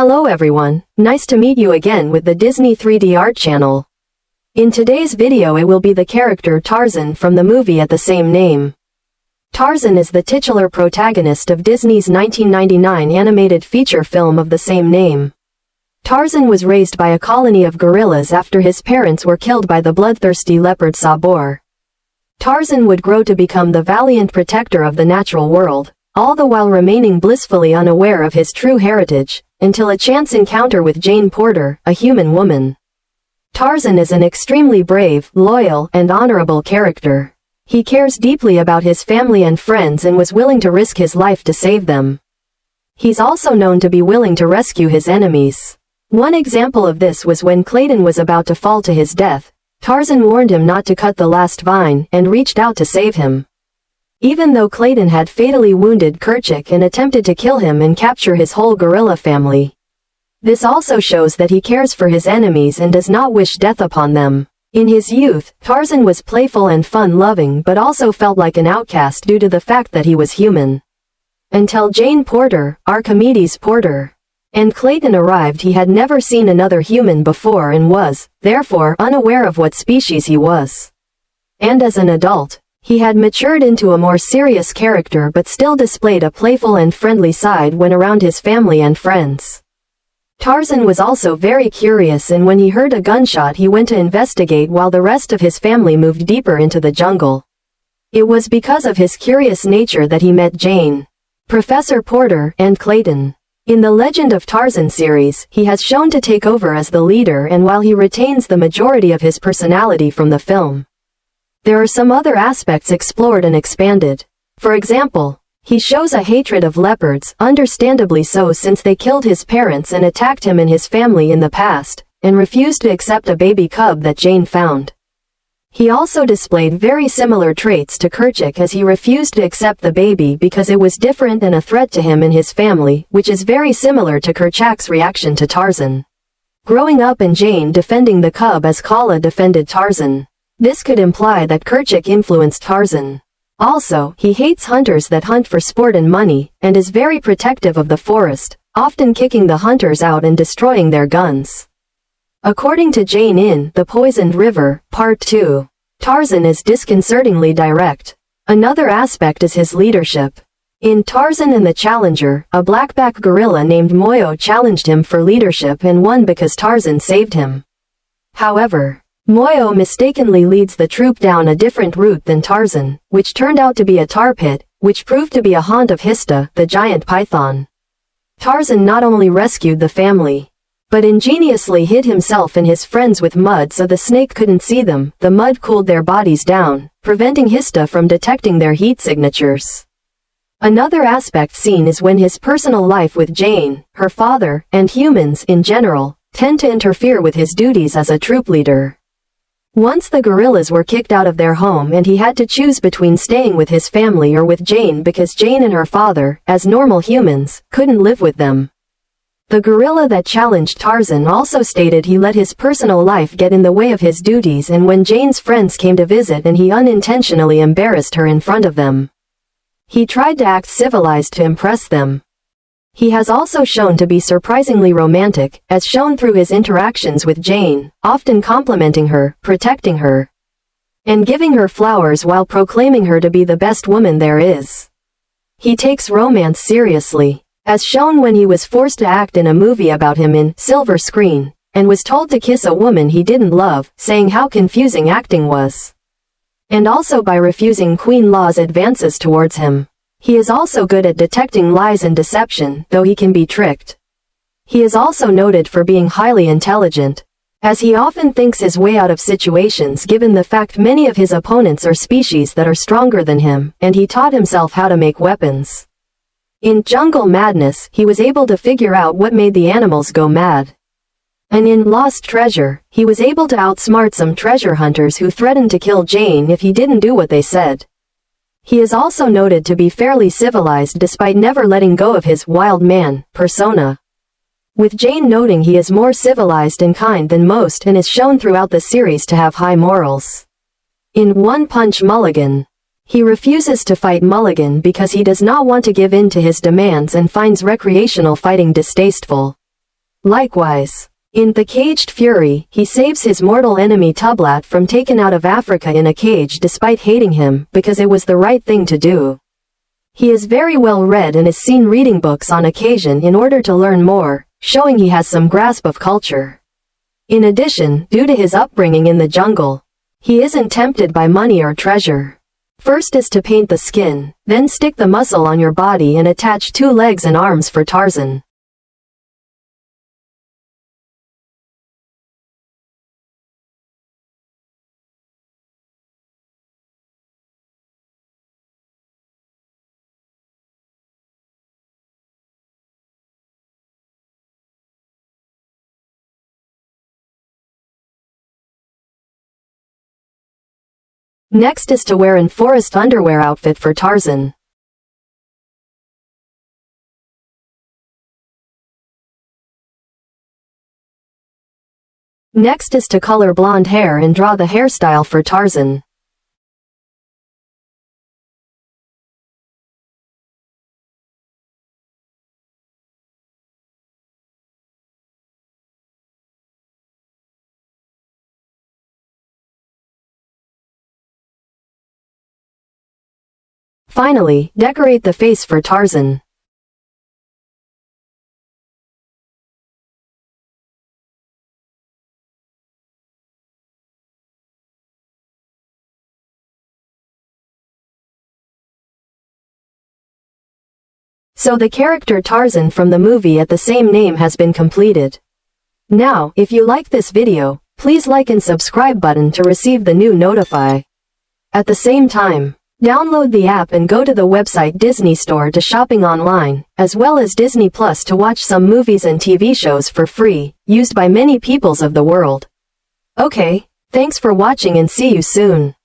Hello everyone, nice to meet you again with the Disney 3D Art channel. In today's video it will be the character Tarzan from the movie at the same name. Tarzan is the titular protagonist of Disney's 1999 animated feature film of the same name. Tarzan was raised by a colony of gorillas after his parents were killed by the bloodthirsty leopard Sabor. Tarzan would grow to become the valiant protector of the natural world, all the while remaining blissfully unaware of his true heritage, until a chance encounter with Jane Porter, a human woman. Tarzan is an extremely brave, loyal, and honorable character. He cares deeply about his family and friends and was willing to risk his life to save them. He's also known to be willing to rescue his enemies. One example of this was when Clayton was about to fall to his death. Tarzan warned him not to cut the last vine and reached out to save him. Even though Clayton had fatally wounded Kerchak and attempted to kill him and capture his whole gorilla family. This also shows that he cares for his enemies and does not wish death upon them. In his youth, Tarzan was playful and fun-loving but also felt like an outcast due to the fact that he was human. Until Jane Porter, Archimedes Porter, and Clayton arrived, he had never seen another human before and was, therefore, unaware of what species he was. And as an adult, he had matured into a more serious character but still displayed a playful and friendly side when around his family and friends. Tarzan was also very curious, and when he heard a gunshot he went to investigate while the rest of his family moved deeper into the jungle. It was because of his curious nature that he met Jane, Professor Porter, and Clayton. In the Legend of Tarzan series, he has shown to take over as the leader, and while he retains the majority of his personality from the film, there are some other aspects explored and expanded. For example, he shows a hatred of leopards, understandably so since they killed his parents and attacked him and his family in the past, and refused to accept a baby cub that Jane found. He also displayed very similar traits to Kerchak, as he refused to accept the baby because it was different and a threat to him and his family, which is very similar to Kerchak's reaction to Tarzan. Growing up and Jane defending the cub as Kala defended Tarzan. This could imply that Kerchak influenced Tarzan. Also, he hates hunters that hunt for sport and money, and is very protective of the forest, often kicking the hunters out and destroying their guns. According to Jane in The Poisoned River, Part 2, Tarzan is disconcertingly direct. Another aspect is his leadership. In Tarzan and the Challenger, a blackback gorilla named Moyo challenged him for leadership and won because Tarzan saved him. However, Moyo mistakenly leads the troop down a different route than Tarzan, which turned out to be a tar pit, which proved to be a haunt of Hista, the giant python. Tarzan not only rescued the family, but ingeniously hid himself and his friends with mud so the snake couldn't see them. The mud cooled their bodies down, preventing Hista from detecting their heat signatures. Another aspect seen is when his personal life with Jane, her father, and humans in general, tend to interfere with his duties as a troop leader. Once the gorillas were kicked out of their home and he had to choose between staying with his family or with Jane because Jane and her father, as normal humans, couldn't live with them. The gorilla that challenged Tarzan also stated he let his personal life get in the way of his duties, and when Jane's friends came to visit and he unintentionally embarrassed her in front of them, he tried to act civilized to impress them. He has also shown to be surprisingly romantic, as shown through his interactions with Jane, often complimenting her, protecting her, and giving her flowers while proclaiming her to be the best woman there is. He takes romance seriously, as shown when he was forced to act in a movie about him in Silver Screen, and was told to kiss a woman he didn't love, saying how confusing acting was. And also by refusing Queen Law's advances towards him. He is also good at detecting lies and deception, though he can be tricked. He is also noted for being highly intelligent, as he often thinks his way out of situations given the fact many of his opponents are species that are stronger than him, and he taught himself how to make weapons. In Jungle Madness, he was able to figure out what made the animals go mad. And in Lost Treasure, he was able to outsmart some treasure hunters who threatened to kill Jane if he didn't do what they said. He is also noted to be fairly civilized despite never letting go of his wild man persona, with Jane noting he is more civilized and kind than most and is shown throughout the series to have high morals. In One Punch Mulligan, he refuses to fight Mulligan because he does not want to give in to his demands and finds recreational fighting distasteful. Likewise, in The Caged Fury, he saves his mortal enemy Tublat from taken out of Africa in a cage despite hating him because it was the right thing to do. He is very well read and is seen reading books on occasion in order to learn more, showing he has some grasp of culture. In addition, due to his upbringing in the jungle, he isn't tempted by money or treasure. First is to paint the skin, then stick the muscle on your body and attach 2 legs and arms for Tarzan. Next is to wear an forest underwear outfit for Tarzan. Next is to color blonde hair and draw the hairstyle for Tarzan. Finally, decorate the face for Tarzan. So the character Tarzan from the movie at the same name has been completed. Now, if you like this video, please like and subscribe button to receive the new notify. At the same time, download the app and go to the website DisneyStore to shopping online, as well as Disney Plus to watch some movies and TV shows for free, used by many peoples of the world. Okay, thanks for watching and see you soon.